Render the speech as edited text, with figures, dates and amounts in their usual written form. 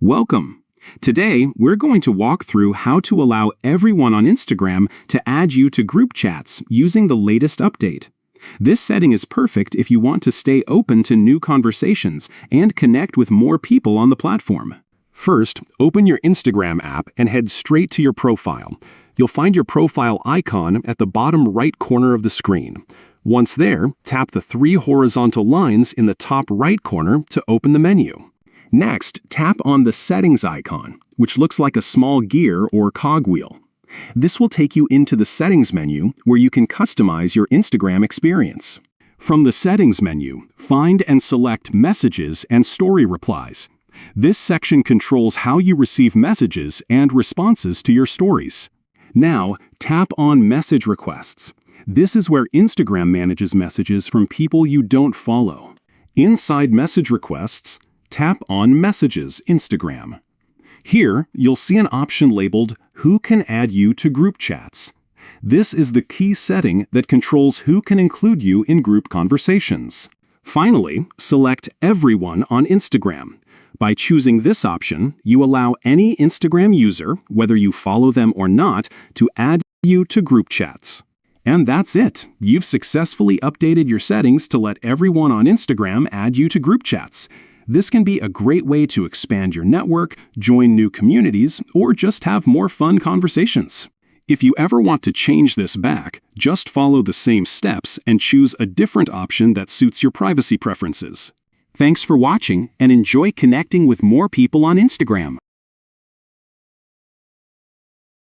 Welcome! Today, we're going to walk through how to allow everyone on Instagram to add you to group chats using the latest update. This setting is perfect if you want to stay open to new conversations and connect with more people on the platform. First, open your Instagram app and head straight to your profile. You'll find your profile icon at the bottom right corner of the screen. Once there, tap the three horizontal lines in the top right corner to open the menu. Next, tap on the Settings icon, which looks like a small gear or cogwheel. This will take you into the Settings menu where you can customize your Instagram experience. From the Settings menu, find and select Messages and Story Replies. This section controls how you receive messages and responses to your stories. Now, tap on Message Requests. This is where Instagram manages messages from people you don't follow. Inside Message Requests, tap on Messages Instagram. Here, you'll see an option labeled Who can add you to group chats? This is the key setting that controls who can include you in group conversations. Finally, select Everyone on Instagram. By choosing this option, you allow any Instagram user, whether you follow them or not, to add you to group chats. And that's it. You've successfully updated your settings to let everyone on Instagram add you to group chats. This can be a great way to expand your network, join new communities, or just have more fun conversations. If you ever want to change this back, just follow the same steps and choose a different option that suits your privacy preferences. Thanks for watching and enjoy connecting with more people on Instagram.